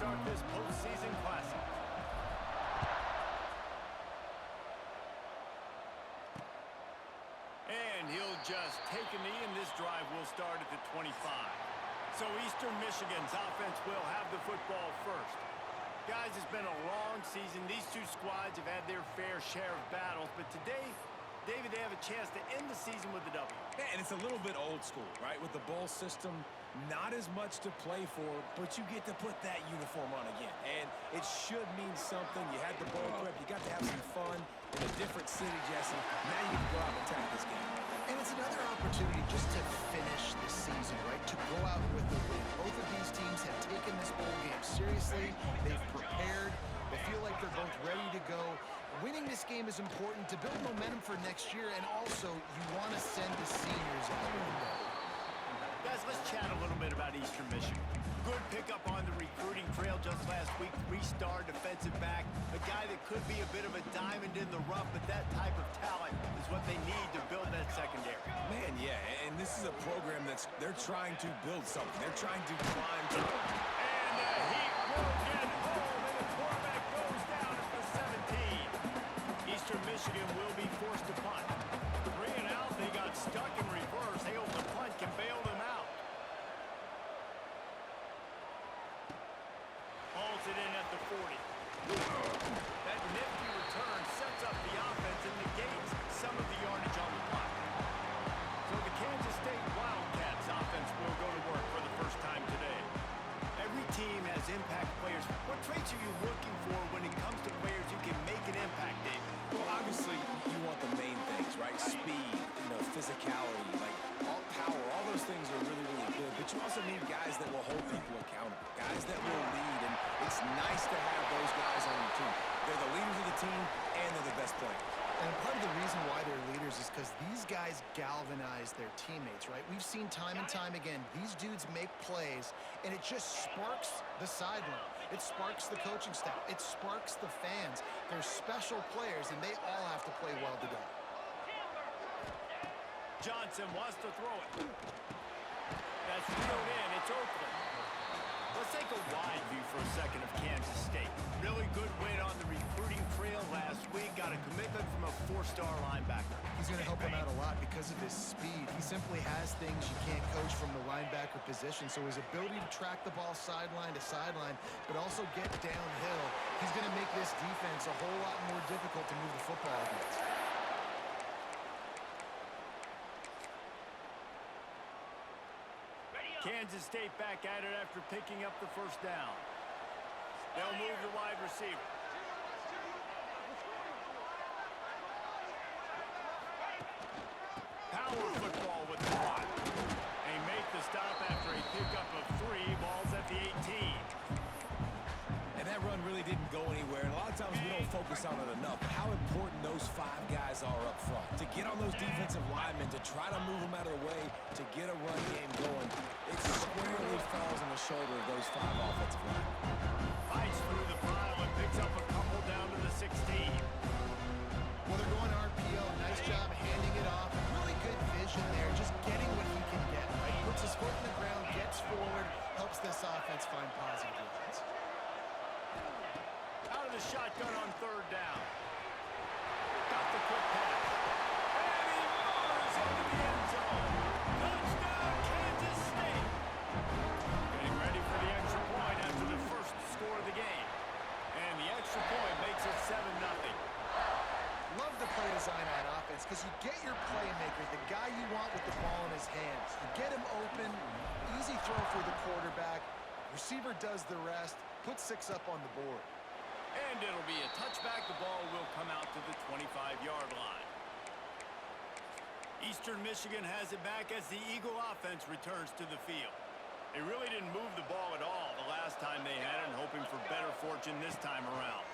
start this postseason classic. And he'll just take a knee, and this drive will start at the 25. So Eastern Michigan's offense will have the football first. Guys, it's been a long season. These two squads have had their fair share of battles, but today, David, they have a chance to end the season with a W. Yeah, and it's a little bit old school, right? With the bowl system, not as much to play for, but you get to put that uniform on again. And it should mean something. You had the bowl prep. You got to have some fun in a different city, Jesse. Now you can go out and attack this game. And it's another opportunity just to finish the season, right? To go out with a win. Both of these teams have taken this bowl game seriously. They've prepared. They feel like they're both ready to go. Winning this game is important to build momentum for next year, and also you want to send the seniors out of the way. Guys, let's chat a little bit about Eastern Michigan. Good pickup on the recruiting trail just last week. Three-star defensive back. A guy that could be a bit of a diamond in the rough, but that type of talent is what they need to build that secondary. Man, yeah, and this is a program they're trying to build something. They're trying to climb to... And the heat will get home, and the quarterback goes down at the 17. Eastern Michigan will be forced to punt. 3 and out, they got stuck in reverse. They hope the punt can bail them out. Hauls it in at the 40. That nifty return sets up the offense and negates some of the yardage on the punt. So the Kansas State Wildcats offense will go to work for the first time today. Every team has impact players. What traits are you looking for when it comes to players who can make an impact, Dave? Well, obviously, you want the main things, right? Speed, physicality, like all power, all those things are really, really good. But you also need guys that will hold people accountable, guys that will lead. And it's nice to have those guys on your team. They're the leaders of the team, and they're the best players. And part of the reason why they're leaders is because these guys galvanize their teammates, right? We've seen time and time again, these dudes make plays, and it just sparks the sideline. It sparks the coaching staff. It sparks the fans. They're special players, and they all have to play well together. Johnson wants to throw it. That's thrown in. It's Oakland. Let's take a wide view for a second of Kansas State. Really good win on the recruiting trail last week. Got a commitment from a 4-star linebacker. He's going to help him out a lot because of his speed. He simply has things you can't coach from the linebacker position. So his ability to track the ball sideline to sideline, but also get downhill, he's going to make this defense a whole lot more difficult to move the football against. Kansas State back at it after picking up the first down. They'll move the wide receiver. Power football with the block. They make the stop after a pickup of 3. Ball's at the 18. And that run really didn't go anywhere. And a lot of times we don't focus on it enough. How important those 5 guys are up front. To get on those defensive linemen, to try to move them out of the way, to get a run game going. It squarely falls on the shoulder of those 5 offensive linemen. Fights through the pile and picks up a couple down to the 16. Well, they're going RPO. Nice job handing it off. Really good vision there. Just getting what he can get. Right? Puts his foot in the ground, gets forward, helps this offense find positive yards. Out of the shotgun on 3rd down. Got the quick pass. And he murders into the end zone. Touchdown, Kansas State. Getting ready for the extra point after the first score of the game. And the extra point makes it 7-0. Love the play design on offense because you get your playmaker, the guy you want with the ball in his hands. You get him open, easy throw for the quarterback. Receiver does the rest, put 6 up on the board. And it'll be a touchback. The ball will come out to the 25-yard line. Eastern Michigan has it back as the Eagle offense returns to the field. They really didn't move the ball at all the last time they had it, and hoping for better fortune this time around.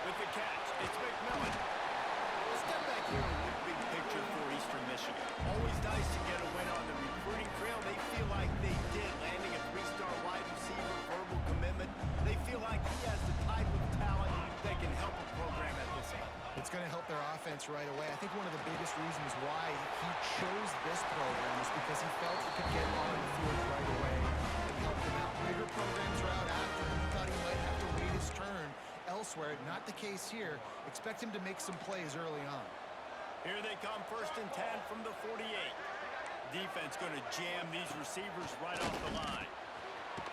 With the catch, it's McMillan. Let's step back here and look big picture for Eastern Michigan. Always nice to get a win on the recruiting trail. They feel like they did, landing a 3-star wide receiver, verbal commitment. They feel like he has the type of talent that can help a program at this age. It's going to help their offense right away. I think one of the biggest reasons why he chose this program is because he felt he could get on the field right away and help helped him out. Bigger programs are out after him. He thought he might have to wait his turn elsewhere. Not the case here. Expect him to make some plays early on. Here they come, 1st and 10 from the 48. Defense going to jam these receivers right off the line.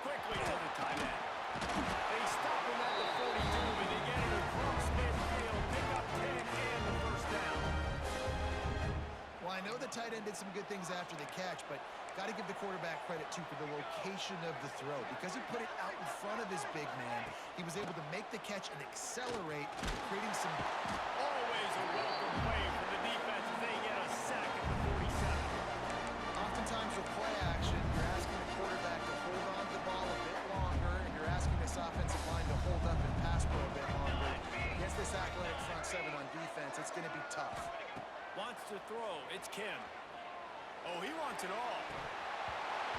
Quickly to the tight end. They stop him at the 42, and they get it across midfield. Pick up 10 and the first down. Well, I know the tight end did some good things after the catch, but got to give the quarterback credit, too, for the location of the throw. Because he put it out in front of his big man, he was able to make the catch and accelerate, creating some... Always a welcome play for the defense as they get a sack at the 47. Oftentimes with play action, you're asking the quarterback to hold on to the ball a bit longer, and you're asking this offensive line to hold up and pass pro a bit longer. Against this athletic front seven on defense, it's going to be tough. Wants to throw. It's Kim. Oh, he wants it all.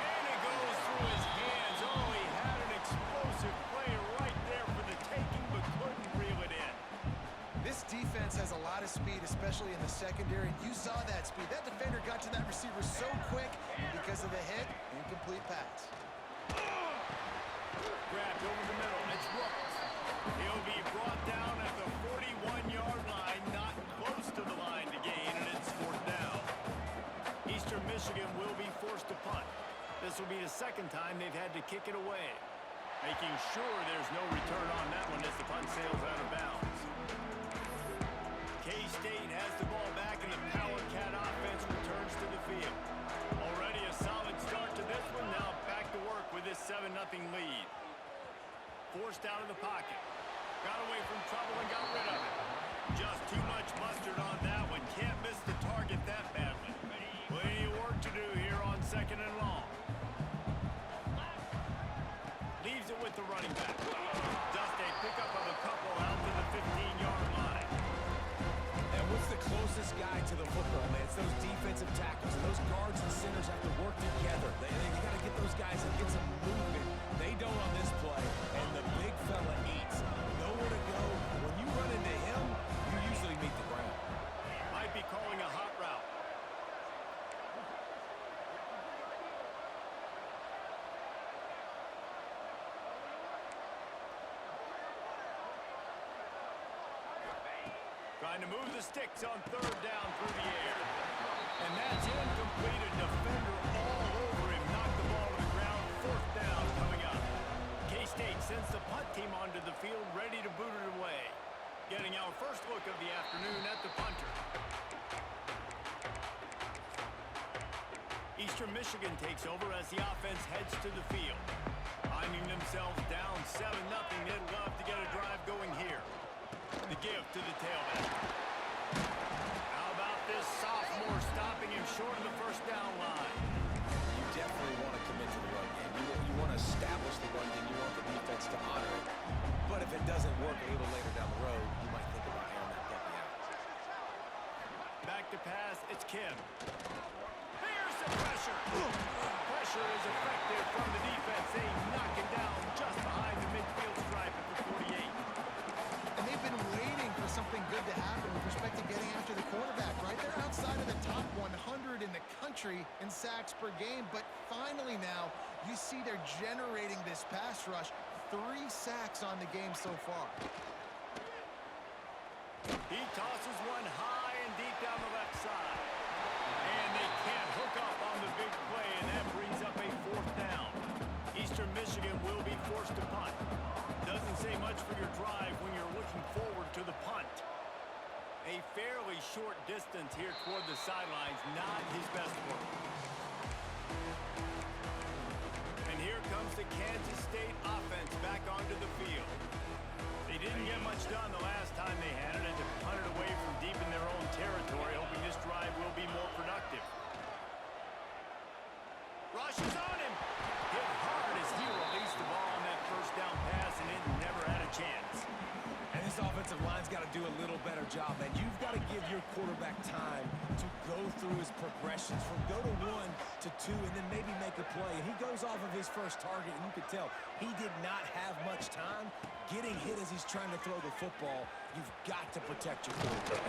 And it goes through his hands. Oh, he had an explosive play right there for the taking, but couldn't reel it in. This defense has a lot of speed, especially in the secondary. You saw that speed. That defender got to that receiver so quick, and because of the hit, incomplete pass. Grabbed over the middle. It's Rooks. He'll be brought down at the 41-yard line, not close to the line to gain, and it's 4th down. Eastern Michigan will be forced to punt. This will be the second time they've had to kick it away. Making sure there's no return on that one as the punt sails out of bounds. K-State has the ball back, and the Power Cat offense returns to the field. Already a solid start to this one. Now back to work with this 7-0 lead. Forced out of the pocket. Got away from trouble and got rid of it. Just too much mustard on that one. Can't miss the target that badly. Plenty of work to do here on 2nd and long. Leaves it with the running back. Just a pickup of a couple out to the 15-yard line. And what's the closest guy to the football, man? It's those defensive tackles. And those guards and centers have to work together. They got to get those guys and get some movement. They don't on this play, and the big fella eats. Nowhere to go. When you run into him, you usually meet the ground. Might be calling a hot route. Trying to move the sticks on 3rd down through the air. And that's incomplete. A defender all over him. Knocked the ball to the ground. 4th down coming up. K-State sends the punt team onto the field, ready to boot it away. Getting our first look of the afternoon at the punter. Eastern Michigan takes over as the offense heads to the field. Finding themselves down 7-0, they'd love to get a drive going here. The give to the tailback. How about this sophomore stopping him short of the 1st down line? You definitely want to commit to the run game. You want to establish the run game. You want the defense to honor it. But if it doesn't work a little later down the road, you might think about airing that puppy out. Back to pass, it's Kim. Here's the pressure. Pressure is effective from the defense. They knock him down just behind the midfield stripe at the 48. And they've been waiting for something good to happen with respect to getting after the quarterback, right? They're outside of the top 100 in the country in sacks per game, but finally now you see they're generating this pass rush. 3 sacks on the game so far. He tosses one high and deep down the left side. And they can't hook up on the big play, and that brings up a 4th down. Eastern Michigan will be forced to punt. Doesn't say much for your drive when you're looking forward to the punt. A fairly short distance here toward the sidelines, not his best work. And here comes the Kansas State offense back onto the field. They didn't get much done the last time they had it, and to punt it away from deep in their own territory, hoping this drive will be more productive. Rush is on him. Hit hard as he released the ball on that 1st down pass, and it never had a chance. And this offensive line's got to do a little better job, man. You've got to give your quarterback time to go through his progressions from go to 1 to 2 and then maybe make a play. And he goes off of his first target, and you could tell he did not have much time getting hit as he's trying to throw the football. You've got to protect your quarterback.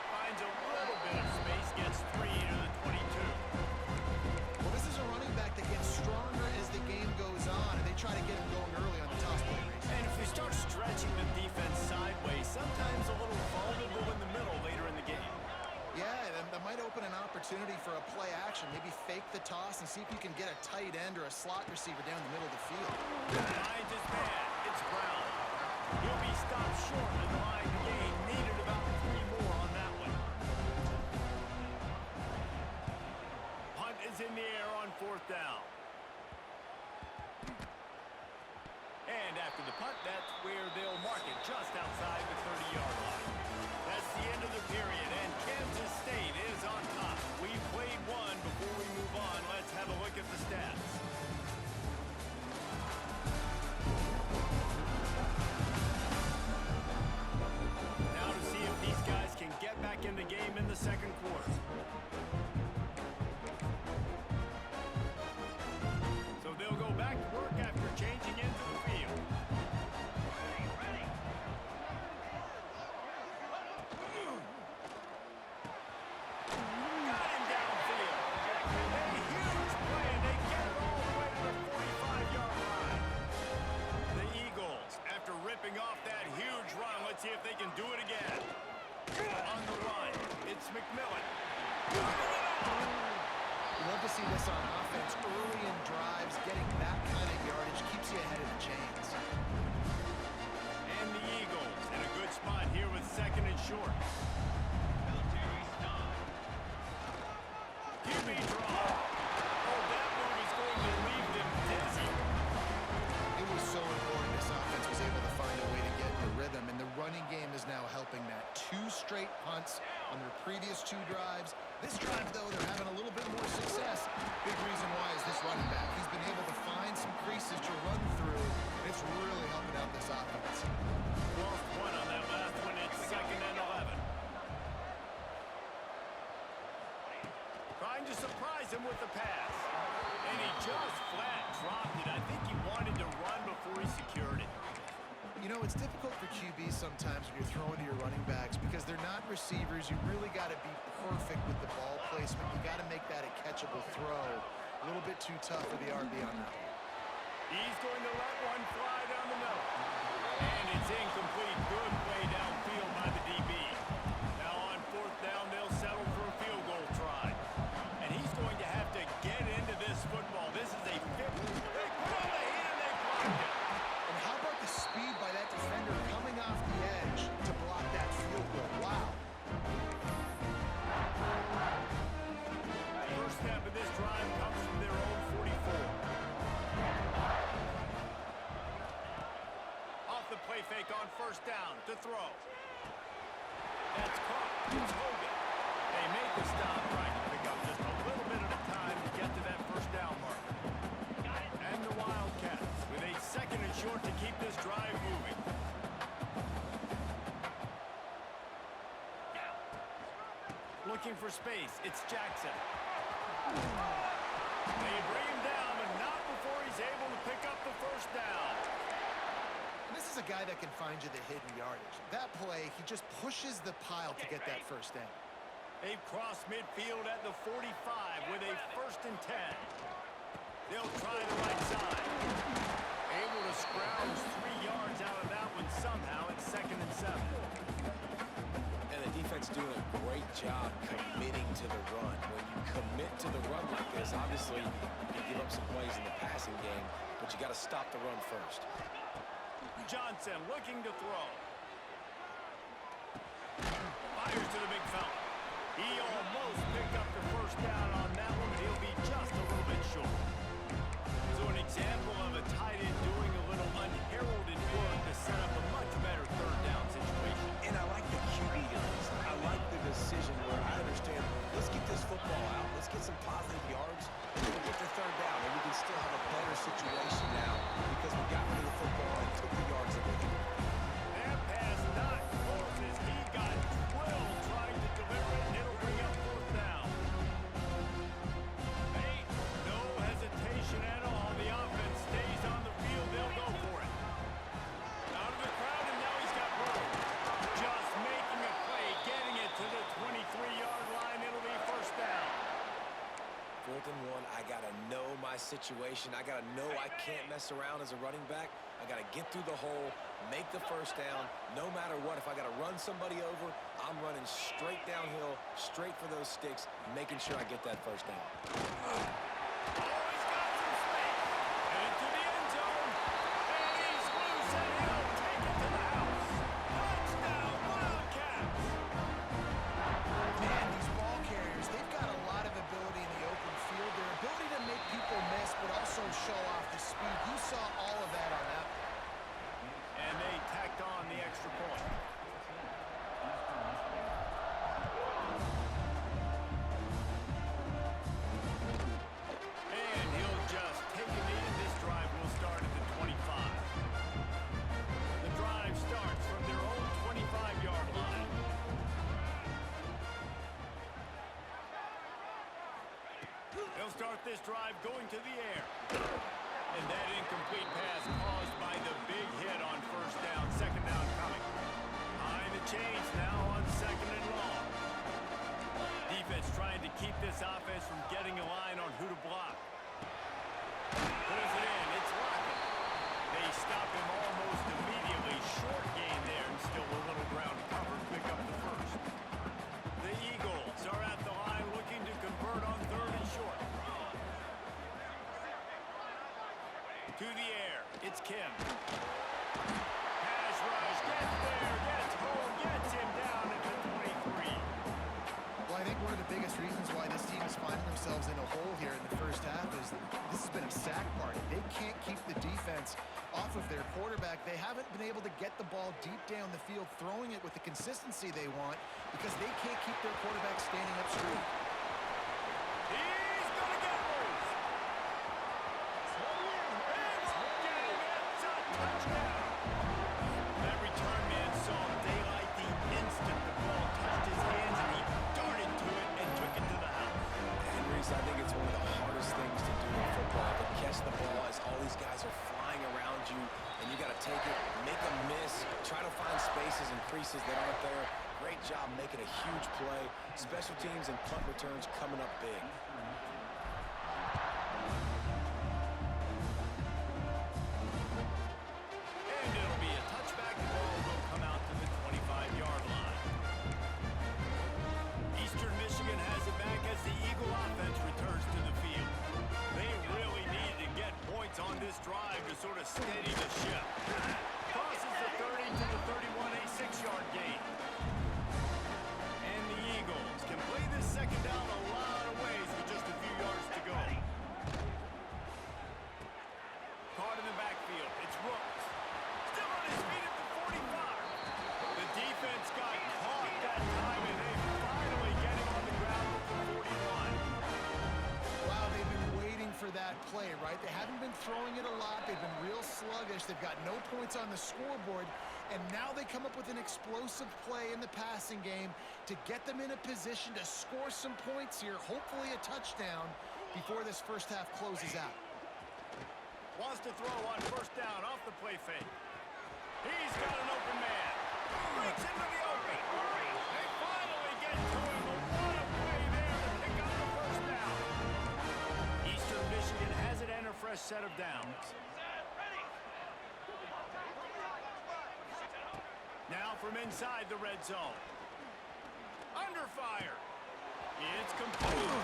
Finds a little bit of space, gets 3 to the 22. Well, this is a running back that gets stronger as the game goes try to get him going early on the toss play race. And if you start stretching the defense sideways, sometimes a little vulnerable in the middle later in the game. Yeah, that might open an opportunity for a play action. Maybe fake the toss and see if you can get a tight end or a slot receiver down the middle of the field. Finds his man. It's Brown. He'll be stopped short of the line to gain. Needed about 3 more on that one. Punt is in the air on 4th down. And after the punt, that's where they'll mark it, just outside the 30-yard line. That's the end of the period, and Kansas State is on top. We've played one. Before we move on, let's have a look at the stats. Now to see if these guys can get back in the game in the second quarter. So they'll go back to work after changing into the field. Got him downfield. A huge play, and they get it all the way to the 45-yard line. The Eagles, after ripping off that huge run, let's see if they can do it again. On the run, it's McMillan. You love to see this on offense early in drives. Getting that kind of yardage keeps you ahead of the chains. And the Eagles in a good spot here with 2nd and short. QB draw. Oh, that move is going to leave them dizzy. It was so important this offense was able to find a way to get in the rhythm, and the running game is now helping that. 2 straight punts on their previous 2 drives. This drive, though, they're having a little bit more success. Big reason why is this running back. He's been able to find some creases to run through, and it's really helping out this offense. Lost one on that last one. It's 2nd and 11. Trying to surprise him with the pass. And he just flat dropped it. I think he wanted to run before he secured it. You know, it's difficult for QBs sometimes when you're throwing to your running backs because they're not receivers. You really got to be perfect with the ball placement. You got to make that a catchable throw. A little bit too tough for the RB on that one. He's going to let one fly down the middle. And it's incomplete. Good play downfield by the DB. Now on 4th down, they'll settle for a field goal try. And he's going to have to get into this football. This is a 50. They put on the heat and they blocked it. And how about the speed by that defender coming off the edge to block that field goal? Wow. First step of this drive comes from their own 44. Off the play fake on 1st down to throw. That's caught. It's Hogan. They make the stop, trying to pick up just a little bit at a time to get to that 1st down marker. And the Wildcats with a 2nd and short to keep this drive moving. Looking for space. It's Jackson. They bring him down, but not before he's able to pick up the 1st down. And this is a guy that can find you the hidden yardage. That play, he just pushes the pile to get that 1st down. They've crossed midfield at the 45 with a 1st and 10. They'll try the right side. Able to scrounge 3 yards out of that one somehow. It's 2nd and 7. And the defense doing a great job committing to the run. When you commit to the run like this, obviously you can give up some plays in the passing game, but you got to stop the run first. Johnson looking to throw. Fires to the big fella. He almost picked up the 1st down on that one, but he'll be just a little bit short. So an example of a tight end doing a little unheralded work to set up a much better 3rd down situation. And I like the QB guys. I like the decision where I understand, let's get this football out. Let's get some positive yards. We'll get the 3rd down, and we can still have a better situation now because we got rid of the football and took the yards that we needed. That pass not close as he got drilled trying to deliver it, and it'll bring up 4th down. No hesitation at all. The offense stays on situation, I got to know I can't mess around as a running back. I got to get through the hole, make the first down. No matter what, if I got to run somebody over, I'm running straight downhill, straight for those sticks, making sure I get that first down. Show off the speed. You saw all of that on that. And they tacked on the extra point. And he'll just take it in. This drive will start at the 25. The drive starts from their own 25-yard line. They'll start this drive going to the air. And that incomplete pass caused by the big hit on first down. Second down coming. Behind the chains now on second and long. Defense trying to keep this offense from getting a line on who to block. Pulls it in. It's Lockett. They stop him almost immediately. Short gain there and still a little ground cover to pick up the first. The Eagles are at the line looking to convert on third and short. To the air, it's Kim. Pass rush, gets there, gets home, gets him down at the 23. Well, I think one of the biggest reasons why this team is finding themselves in a hole here in the first half is that this has been a sack party. They can't keep the defense off of their quarterback. They haven't been able to get the ball deep down the field, throwing it with the consistency they want because they can't keep their quarterback standing up straight. He's gonna get loose. Touchdown. That return man saw daylight the instant the ball touched his hands, and he darted to it and took it to the house. And Reese, I think it's one of the hardest things to do in football, to catch the ball as all these guys are flying around you, and you got to take it, make a miss, try to find spaces and creases that aren't there. Great job making a huge play. Special teams and punt returns coming up big. On this drive to sort of steady the ship. Crosses the 30 to the 31, a 6-yard gain. And the Eagles can play this second down a lot of ways with just a few yards to go. Caught in the backfield. It's Rooks. Still on his feet at the 45. The defense got caught that time, and they finally get him on the ground with the 41. Wow, they've been waiting for that play, right? They haven't been throwing it a lot. They've been real sluggish. They've got no points on the scoreboard. And now they come up with an explosive play in the passing game to get them in a position to score some points here, hopefully a touchdown, before this first half closes out. Wants to throw on first down off the play fake. He's got an open man. Breaks into the open. They finally get to him. What a play there to pick up the first down. Eastern Michigan has it and a fresh set of downs. Now from inside the red zone. Under fire. It's complete.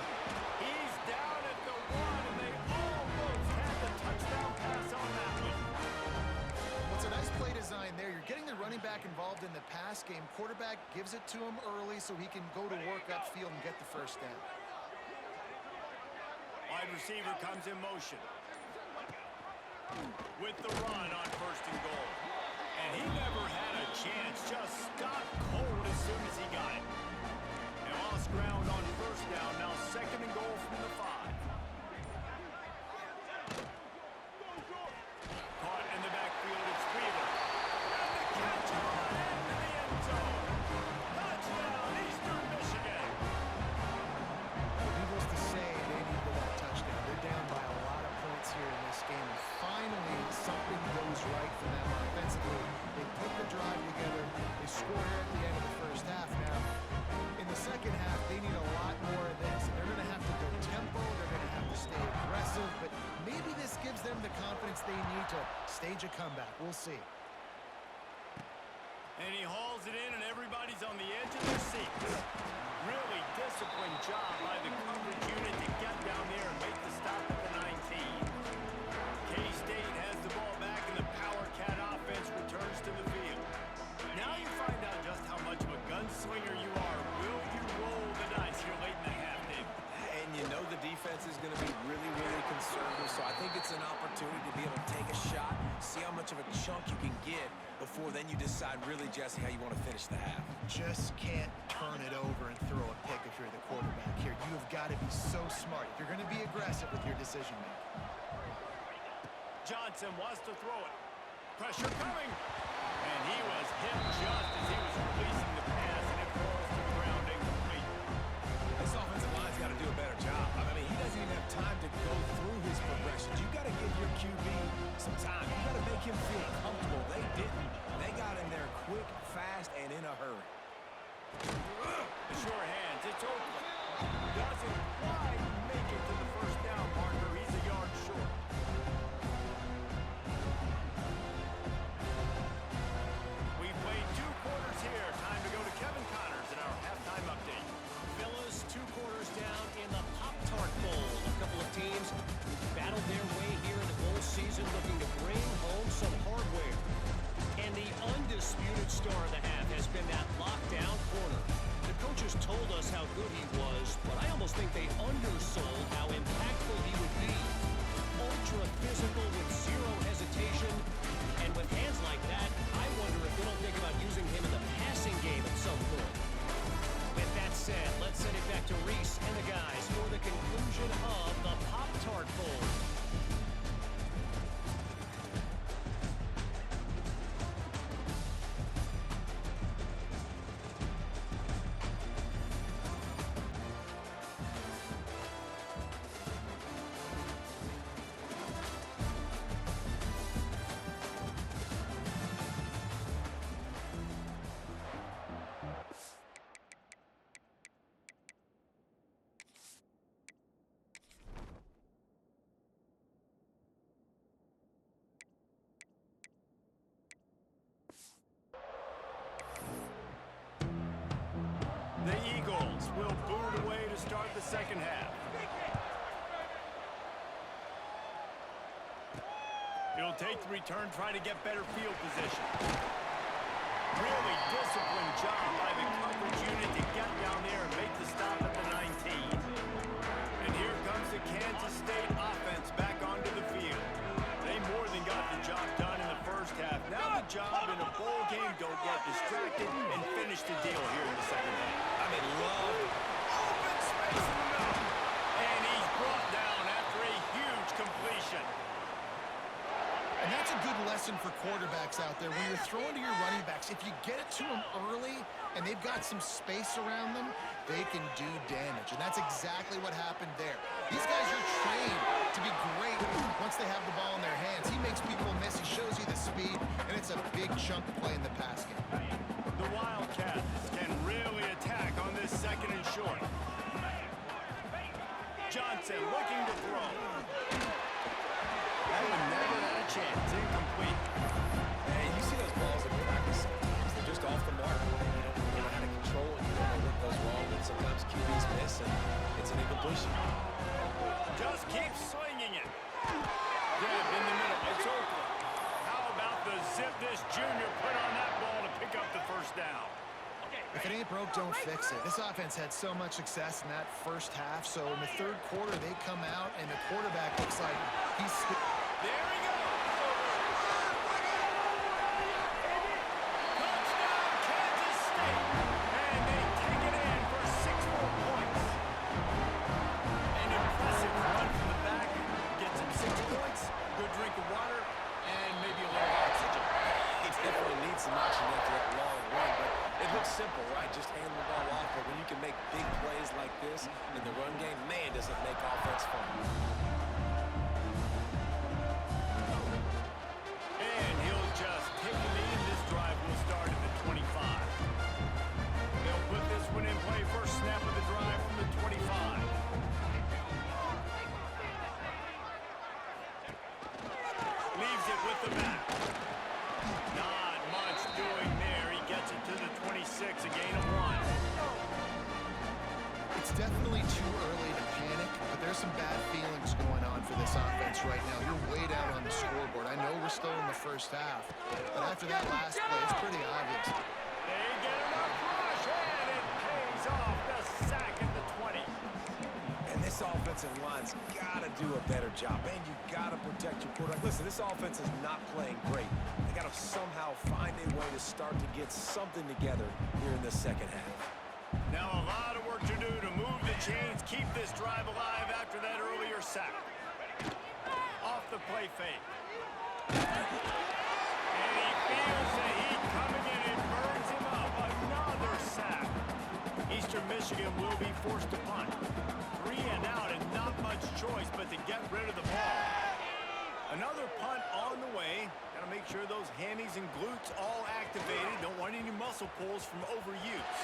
He's down at the 1, and they almost had the touchdown pass on that one. What's a nice play design there. You're getting the running back involved in the pass game. Quarterback gives it to him early so he can go to work upfield and get the first down. Wide receiver comes in motion. With the run on first and goal. And he never had a chance. Just stopped cold as soon as he got it. And lost ground on first down. Now second and goal from the 5. Caught in the backfield, it's Wheeler. And the catch on into the end zone. Touchdown, Eastern Michigan. Needless to say, they needed that touchdown. They're down by a lot of points here in this game. And finally, something goes right for them offensively. They put the drive together. They score here at the end of the first half. Now, in the second half, they need a lot more of this. And they're going to have to go tempo stage a comeback. We'll see. And he hauls it in, and everybody's on the edge of their seats. Really disciplined job by the coverage unit to get down there and make the stop at the 19. K-State has the ball back, and the Power Cat offense returns to the field. Now you find out just how much of a gunslinger you are. Will you roll the dice here late in the half, Dave? And you know the defense is going to be really, really conservative, so I think it's an opportunity to be able to take a shot, see how much of a chunk you can get before then you decide really, Jesse, how you want to finish the half. Just can't turn it over and throw a pick if you're the quarterback here. You have got to be so smart if you're going to be aggressive with your decision making. Johnson wants to throw it. Pressure coming. And he was hit just as he was releasing the pass, and it falls to the ground incomplete. This offensive line's got to do a better job. I mean, he doesn't even have time to go through his progressions. You got to give your QB some time. You got to make him feel comfortable. They didn't. They got in there quick, fast, and in a hurry. The sure hands. It's Oakland. Doesn't quite make it to the first down marker. He's a yard short. We've played 2 quarters here. Time to go to Kevin Connors in our halftime update. Fellas, 2 quarters down in the Pop-Tart Bowl. A couple of teams battled their way here in the bowl season, looking to bring home some hardware. And the undisputed star of the half has been that lockdown corner. The coaches told us how good he was, but I almost think they undersold how impactful he would be. Ultra physical with zero hesitation. And with hands like that, I wonder if they don't think about using him in the passing game at some point. With that said, let's send it back to Reese and the guys for the conclusion of the Pop-Tart Bowl. The Eagles will boot away to start the second half. He'll take the return, try to get better field position. Really disciplined job by the coverage unit to get down there and make the stop at the 19. And here comes the Kansas State offense back onto the field. They more than got the job done in the first half. Now the job in a bowl game, don't get distracted and finish the deal here in the second half. I mean, love Open space in the middle. And he's brought down after a huge completion. And that's a good lesson for quarterbacks out there. When you're throwing to your running backs, if you get it to them early and they've got some space around them, they can do damage. And that's exactly what happened there. These guys are trained to be great once they have the ball in their hands. He makes people miss. He shows you the speed, and it's a big chunk play in the pass game. The Wildcats can really attack on this second and short. Johnson looking to throw. That one never had a chance. Incomplete. Hey, you see those balls in practice sometimes. They're just off the mark. You don't know how to control it. You don't know what goes wrong. And sometimes QBs miss, and it's an incompletion. Just keep swinging it. Deb in the middle. It's Oakland. How about the zip this junior put on that ball to pick up the first down? If it ain't broke, don't fix it. This offense had so much success in that first half, so in the third quarter, they come out, and the quarterback looks like he's... There he goes. Touchdown, Kansas State. And they take it in for 6 more points. An impressive run from the back. Gets him 6 points, good drink of water, and maybe a little oxygen. He definitely needs some oxygen after that long run, but it looks simple, right? Just hand the ball off, but when you can make big plays like this in the run game, man, does it make offense fun. And he'll just take the knee, and this drive will start at the 25. They'll put this one in play, first snap of the drive from the 25. Leaves it with the back. some bad feelings going on for this offense right now. You're way down on the scoreboard. I know we're still in the first half, but after that last play, it's pretty obvious. They get enough rush, and it pays off. The sack at the 20. And this offensive line's got to do a better job. And you got to protect your quarterback. Listen, this offense is not playing great. They got to somehow find a way to start to get something together here in the second half. Now a lot of work to do to move the chains, keep this drive alive after that earlier sack. Off the play fake. And he feels the heat coming in and burns him up. Another sack. Eastern Michigan will be forced to punt. 3 and out and not much choice but to get rid of the ball. Another punt on the way. Got to make sure those hammies and glutes all activated. Don't want any muscle pulls from overuse.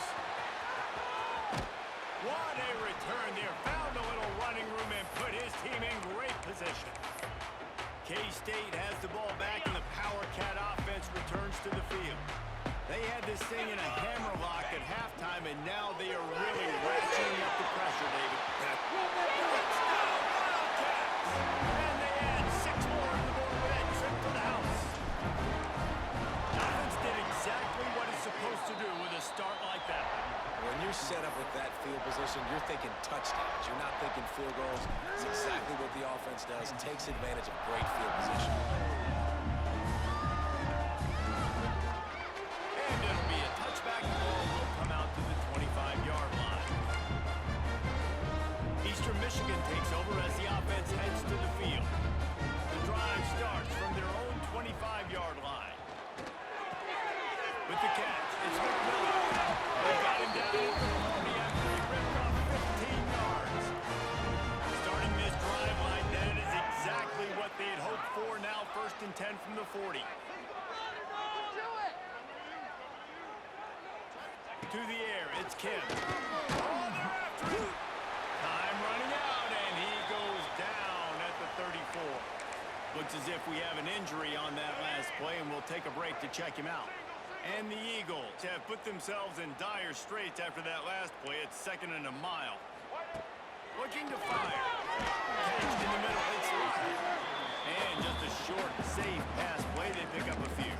What a return there. Found a little running room and put his team in great position. K-State has the ball back and the Power Cat offense returns to the field. They had this thing in a hammerlock at halftime, and now they are really ratcheting up the pressure, David. Touchdown, Wildcats! And they add 6 more on the board with that trip to the house. Offense did exactly what it's supposed to do with a start like that. When you're set up with that field position, you're thinking touchdowns. You're not thinking field goals. It's exactly what the offense does. Takes advantage of great field position. And it'll be a touchback. The ball will come out to the 25-yard line. Eastern Michigan takes over as the offense heads to the field. The drive starts from their own 25-yard line. With the catch, it's McMillan. They got him down at the 40 after he ripped off 15 yards. Starting this drive like that is exactly what they had hoped for. Now 1st and 10 from the 40. To the air, it's Kim. Oh, they're after him. Time running out, and he goes down at the 34. Looks as if we have an injury on that last play, and we'll take a break to check him out. And the Eagles have put themselves in dire straits after that last play. It's 2nd and a mile. Looking to fire. Catch in the middle. It's live. And just a short, safe pass play. They pick up a few.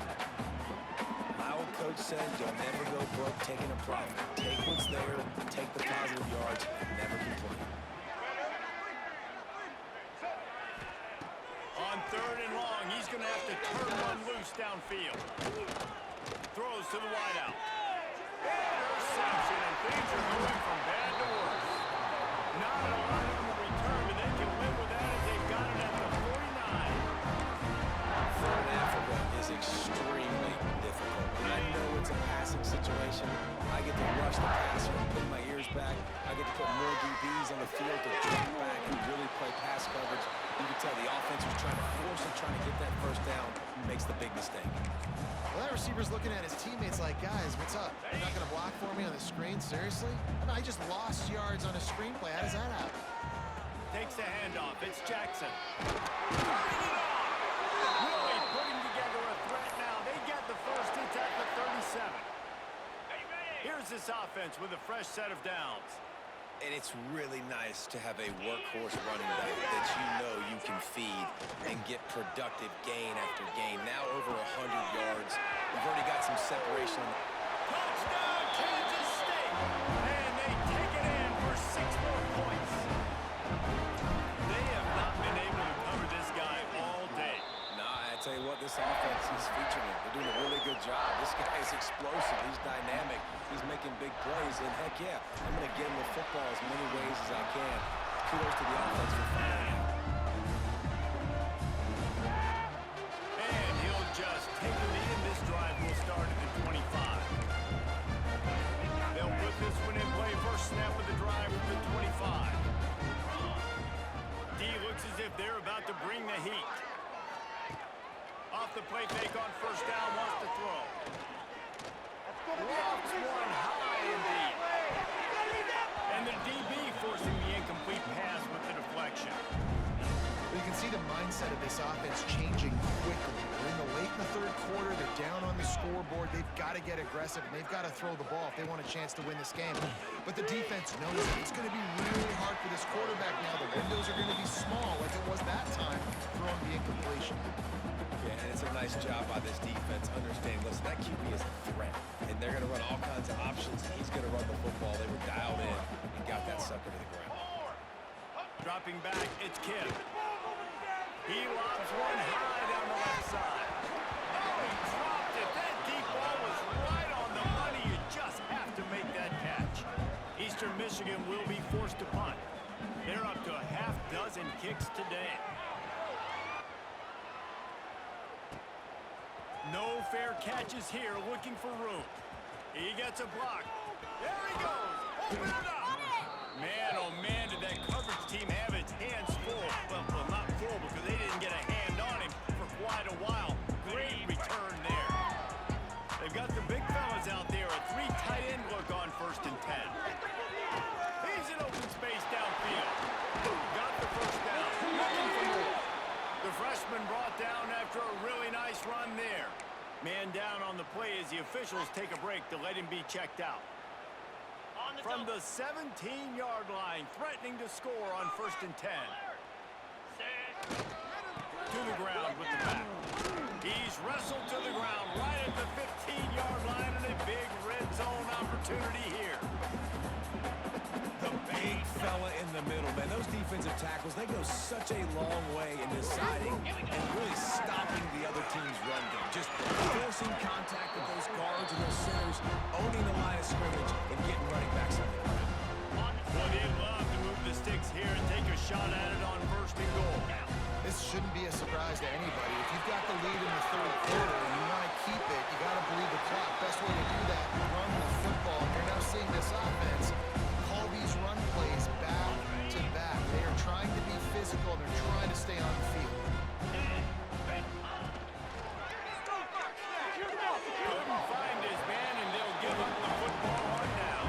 My old coach said, you'll never go broke taking a profit. Take what's there, take the positive yards, and never complain. On 3rd and long, he's going to have to turn one loose downfield. Throws to the wideout. Interception, and things are going from bad to worse. Not a lot on the return, but they can live with that as they've got it at the 49. Third Africa is extremely difficult. When I know it's a passing situation, I get to rush the passer and put my ears back. I get to put more DBs on the field to drop back and really play pass coverage. You can tell the offense was trying to force him, trying to get that first down, makes the big mistake. Well, that receiver's looking at his teammates like, guys, what's up? You're not going to block for me on the screen? Seriously? I just lost yards on a screenplay. How does that happen? Takes the handoff. It's Jackson. Turning it on! Really putting together a threat now. They get the first. It's at the 37. Here's this offense with a fresh set of downs. And it's really nice to have a workhorse running back that you know you can feed and get productive gain after gain. Now over 100 yards. We've already got some separation. Touchdown, Kansas State! And they take it in for 6 more points. They have not been able to cover this guy all day. Nah, I tell you what, this offense is featuring. They're doing a really good job. This guy is explosive. He's dynamic. He's making big plays. And heck yeah, I'm going to get him the football as many ways as I can. Kudos to the offense for finding out. And he'll just take the lead, and this drive will start at the 25. They'll put this one in play. First snap of the drive with the 25. D looks as if they're about to bring the heat. Off the play fake on first down, wants to throw. Lofts one high indeed. And the DB forcing the incomplete pass with the deflection. You can see the mindset of this offense changing quickly. They're in the late in the 3rd quarter. They're down on the scoreboard. they've got to get aggressive, and they've got to throw the ball if they want a chance to win this game. But the defense knows it. It's going to be really hard for this quarterback now. The windows are going to be small like it was that time, throwing the incompletion. Yeah, and it's a nice job by this defense. Understand, listen, that QB is a threat, and they're going to run all kinds of options. He's going to run the football. They were dialed in and got that sucker to the ground. Dropping back, it's Kim. He lobs one high down the left side. Oh, he dropped it. That deep ball was right on the money. You just have to make that catch. Eastern Michigan will be forced to punt. They're up to a half dozen kicks today. No fair catches here, looking for room. He gets a block. There he goes. Open it up. Man, oh man, did that coverage team have its hands full. Well, not full because they didn't get a hand on him for quite a while. Great return there. They've got the big fellas out there. A 3 tight end look on 1st and 10. He's in open space downfield. Got the first down. Looking for more. The freshman brought down after a really nice run there. Man down on the play as the officials take a break to let him be checked out. From the 17-yard line, threatening to score on 1st and 10. To the ground with the back. He's wrestled to the ground right at the 15-yard line, and a big red zone opportunity here. The big fella in the middle, man. Those defensive tackles, they go such a long way in deciding and really stopping the other team's run game. Just forcing contact with those guards and those centers, owning the line of scrimmage, and getting running backs on the ground. Well, they'd love to move the sticks here and take a shot at it on 1st and goal. This shouldn't be a surprise to anybody. If you've got the lead in the 3rd quarter and you want to keep it, you got to bleed the clock. Best way to do that, run the football. You're now seeing this offense call these run plays back to back. They are trying to be physical. They're trying to stay on the field. Couldn't find his man, and they'll give up the football on down.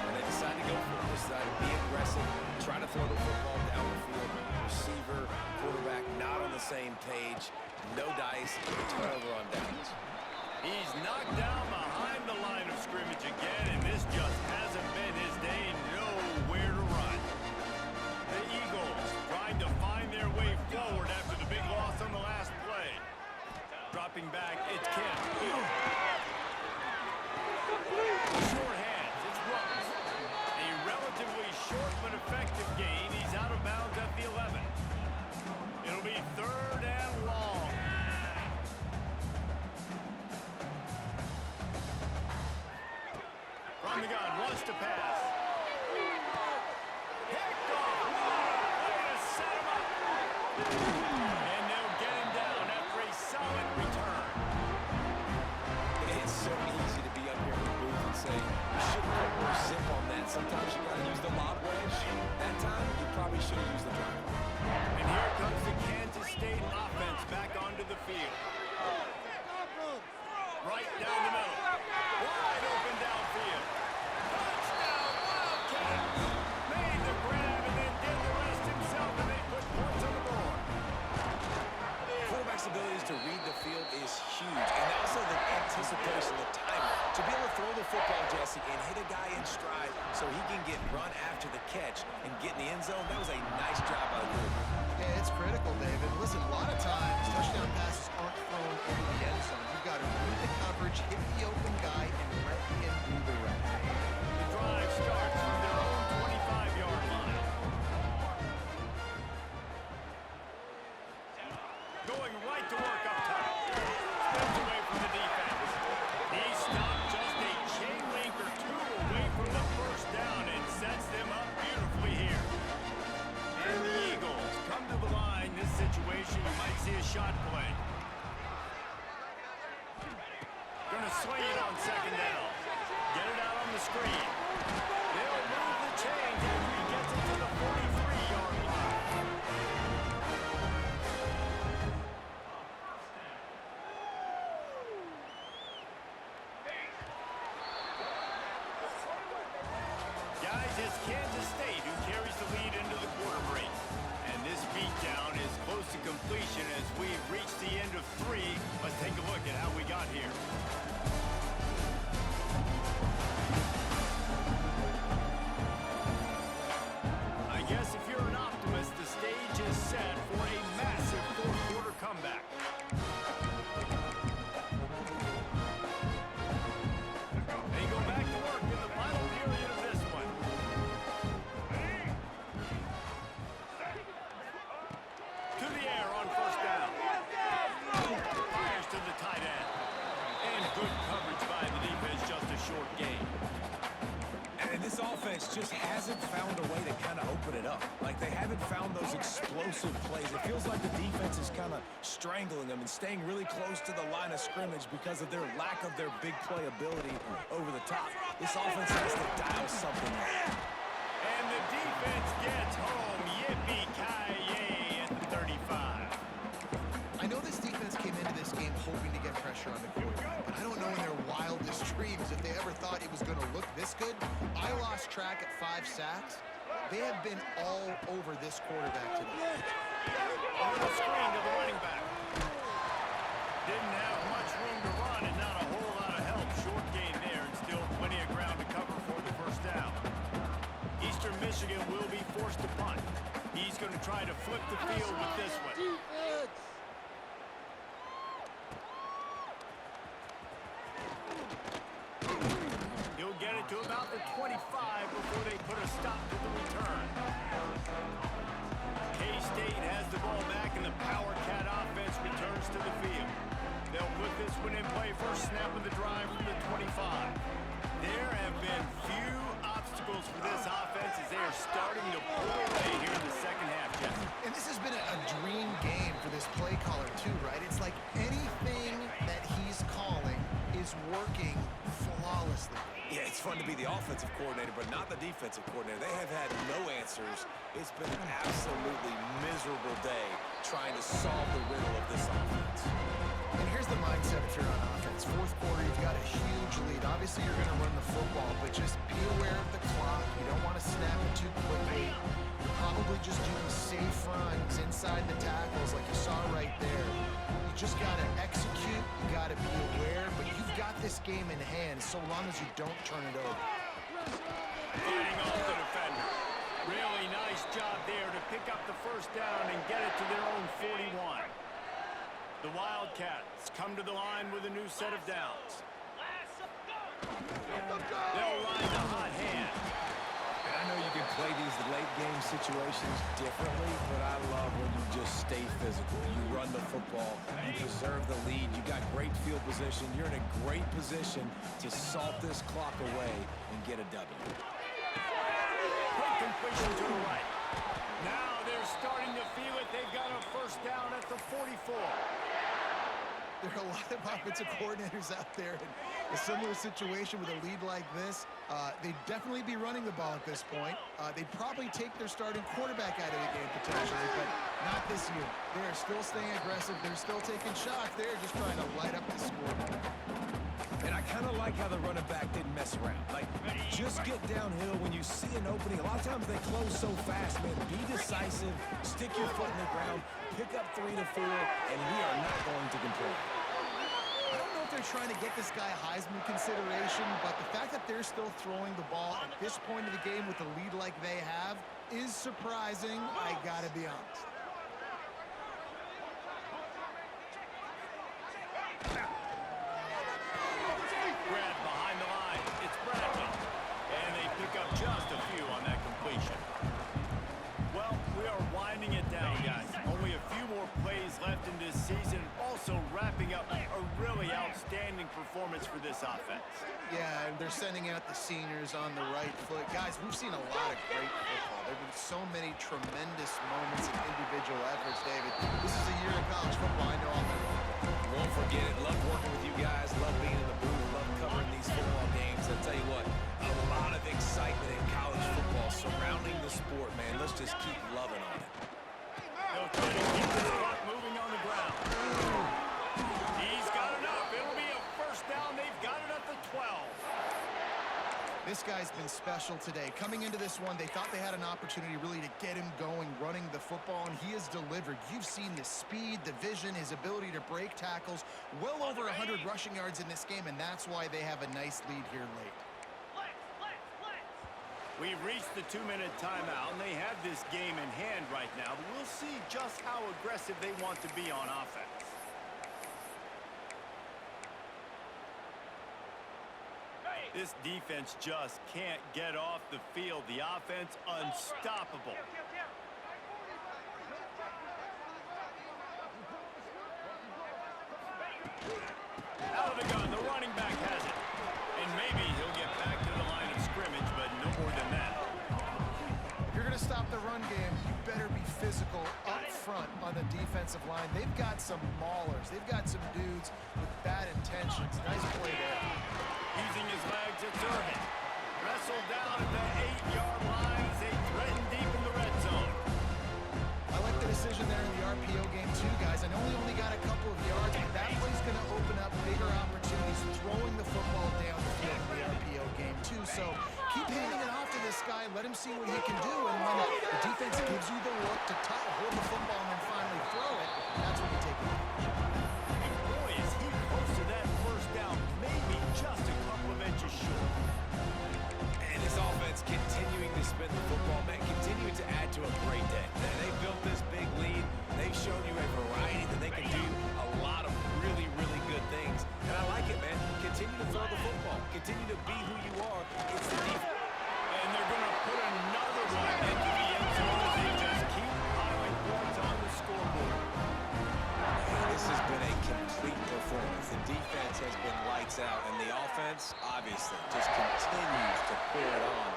And they decide to go for it. They decide to be aggressive, try to throw the football down the field. Receiver, quarterback, not on the same page. No dice, turnover on downs. He's knocked down behind the line of scrimmage again, and this just hasn't been his day. Nowhere to run. The Eagles trying to find their way forward after the big loss on the last play. Dropping back, it's Kim. Short hands, it's Rose. A relatively short but effective gain. He's out of bounds at the 11. It'll be 3rd and long. From the gun, wants to pass. Picked off. Way to set him up. And they'll get him down after a solid return. It's so easy to be up here in the booth and say, you should put more zip on that. Sometimes you got to use the lob wedge. That time, you probably should have used the drive. And here comes the Kansas State offense back onto the field. Right down the middle. Wide open downfield. Touchdown, Wildcats! Made the grab and then did the rest himself, and they put points on the board. Quarterback's abilities to read the field is huge, and also the anticipation, the timing. To be able to throw the football, Jesse, and hit a guy in stride so he can get run after the catch and get in the end zone, that was a nice job by the quarterback. Yeah, it's critical, David. Listen, a lot of times, touchdown passes aren't thrown into the end zone. You've got to read the coverage, hit the open guy, and let him do the rest. The drive starts from their own 25-yard line. Going right to work up top. Steps away from the defense. He stopped just a chain link or two away from the first down and sets them up beautifully here. And the Eagles come to the line. This situation, you might see a shot play. Gonna swing it on 2nd down. Get it out on the screen. They'll move the chains after he gets it to the 43-yard line. Guys, it's Kansas State who carries the lead into the quarter break. And this beatdown is close to completion as we've reached the end of 3 referee. Let's take a look at how we got here. I guess if you're an optimist, the stage is set for a massive fourth-quarter comeback. They go back to work in the final period of this one. To the air on first down. Fires to the tight end. And good coverage by the defense, just a short gain. And this offense just hasn't found a way to kind of open it up. Like, they haven't found those explosive plays. It feels like the defense is kind of strangling them and staying really close to the line of scrimmage because of their lack of their big play ability over the top. This offense has to dial something up. And the defense gets home. Yippee-ki-yay at the 35. I know this defense came into this game hoping to get pressure on the quarterback, but I don't know in their wildest dreams if they ever thought it was going to look this good. I lost track at 5 sacks. They have been all over this quarterback today. On the screen to the running back. Didn't have much room to run and not a whole lot of help. Short gain there and still plenty of ground to cover for the first down. Eastern Michigan will be forced to punt. He's going to try to flip the field with this one. He'll get it to about the 25 before they put a stop to the return. K-State has the ball back and the Power Cat offense returns to the field. They'll put this one in play first snap of the drive from the 25. There have been few obstacles for this offense as they are starting to pull away here in the second half, Jesse. And this has been a dream game for this play caller too, right? It's like anything that he's calling is working flawlessly. Yeah, it's fun to be the offensive coordinator, but not the defensive coordinator. They have had no answers. It's been an absolutely miserable day trying to solve the riddle of this offense. And here's the mindset if you're on offense. Fourth quarter, you've got a huge lead. Obviously, you're going to run the football, but just be aware of the clock. You don't want to snap it too quickly. You're probably just doing safe runs inside the tackles like you saw right there. You just got to execute. You got to be aware, but you've got this game in hand so long as you don't turn it over. Fighting off the defender. Really nice job there to pick up the first down and get it to their own 41. The Wildcats come to the line with a new set of downs. They'll ride the hot hand. And I know you can play these late game situations differently, but I love when you just stay physical. You run the football, you preserve the lead, you got great field position, you're in a great position to salt this clock away and get a W. Quick completion to the right. Now they're starting to feel it. They've got a first down at the 44. There are a lot of offensive coordinators out there in a similar situation with a lead like this. They'd definitely be running the ball at this point. They'd probably take their starting quarterback out of the game potentially, but not this year. They're still staying aggressive. They're still taking shots. They're just trying to light up the score. And I kind of like how the running back didn't mess around. Like, just get downhill when you see an opening. A lot of times they close so fast, man. Be decisive, stick your foot in the ground, pick up 3 to 4, and we are not going to complain. I don't know if they're trying to get this guy Heisman consideration, but the fact that they're still throwing the ball at this point of the game with a lead like they have is surprising, I gotta be honest. Grab behind the line. It's Bradley. And they pick up just a few on that completion. Well, we are winding it down, guys. Only a few more plays left in this season. Also wrapping up a really outstanding performance for this offense. Yeah, and they're sending out the seniors on the right foot. Guys, we've seen a lot of great football. There have been so many tremendous moments and individual efforts, David. This is a year of college football. I know all about it. Won't forget it. Love working with you guys. Love being in the booth. Love covering these football games. I tell you what, a lot of excitement in college football surrounding the sport, man. Let's just keep loving on it. They'll try to keep this clock moving on the ground. He's got enough. It'll be a first down. They've got it at the 12. This this guy's been special today. Coming into this one, they thought they had an opportunity really to get him going, running the football, and he has delivered. You've seen the speed, the vision, his ability to break tackles. Well over 100 rushing yards in this game, and that's why they have a nice lead here late. We've reached the 2-minute timeout, and they have this game in hand right now. But we'll see just how aggressive they want to be on offense. This defense just can't get off the field. The offense unstoppable. Out of the gun, the running back has it. And maybe he'll get back to the line of scrimmage, but no more than that. If you're going to stop the run game, you better be physical up front on the defensive line. They've got some maulers. They've got some dudes with bad intentions. Nice play there. Using his legs, it's Irvin. Wrestled down at the 8-yard line as they threaten deep in the red zone. I like the decision there in the RPO game too, guys. I know he only got a couple of yards, but that play's going to open up bigger opportunities throwing the football down the field in the RPO game too. So keep handing it off to this guy. Let him see what he can do. And when the defense gives you the look to hold the football and then finally throw it, that's when you take it. And boy, is he close to that first down. Maybe just a couple of inches short. And this offense continuing to spin the football, man, continuing to add to a great day. Man, they built this big lead. They've shown you a variety that they can do a lot of really, really good things. And I like it, man. Continue to throw the football. Continue to be who you are. It's the defense. And they're going to put another one into the end zone as they just keep piling points on the scoreboard. Man, this has been a complete performance. The defense has been lights out, and the offense, obviously, just continues to pour it on.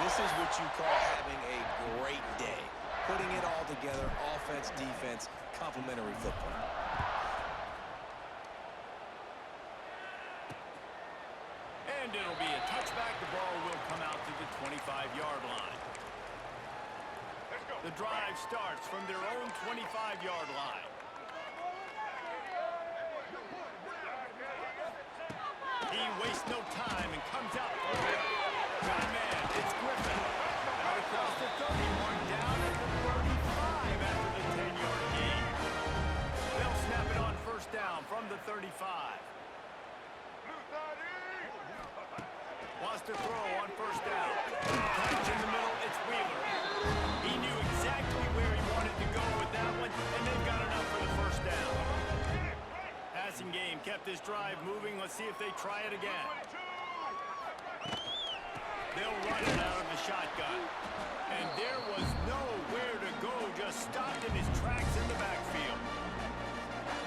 This is what you call having a great day. Putting it all together, offense, defense, complementary football. And it'll be a touchback. The ball will come out to the 25-yard line. The drive starts from their own 25-yard line. He wastes no time and comes out. Got a man. It's Griffin. Out across the 30, marked down at the 35 after the 10-yard gain. They'll snap it on first down from the 35. Wants to throw on first down. Catch in the middle, it's Wheeler. He knew exactly where he wanted to go with that one, and they've got enough for the first down. Passing game kept this drive moving. Let's see if they try it again. They'll run it out of the shotgun. And there was nowhere to go, just stopped in his tracks in the backfield.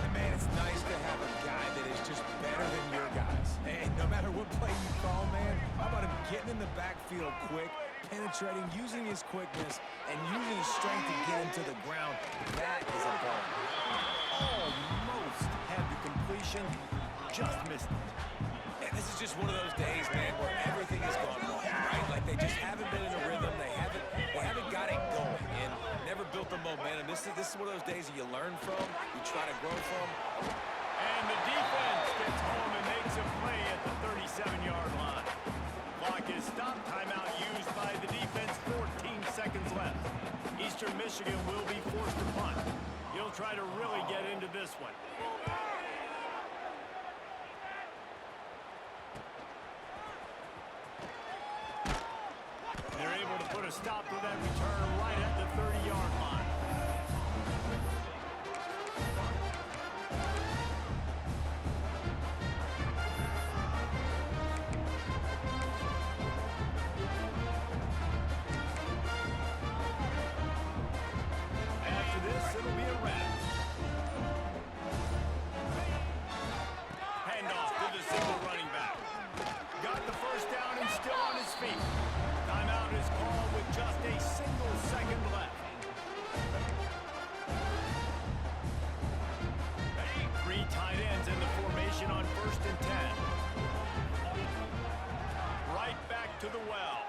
And man, it's nice to have a guy that is just better than your guys. And no matter what play you call, man, how about him getting in the backfield quick, penetrating, using his quickness, and using his strength to get him to the ground. That is a ball. Almost had the completion, just missed it. And this is just one of those days, man, where everything has gone wrong, right? Like they just haven't been in a rhythm. They haven't got it going and never built the momentum. This is one of those days that you learn from, you try to grow from. And the defense gets home and makes a play at the 37-yard line. Clock is stopped. Timeout used by the defense. 14 seconds left. Eastern Michigan will be forced to punt. He'll try to really get into this one. They're able to put a stop to that return right at the 30-yard line. After this, it'll be a wrap. Handoff to the single running back. Got the first down and still on his feet. Timeout is called with just a single second left. 3 tight ends in the formation on 1st and 10. Right back to the well.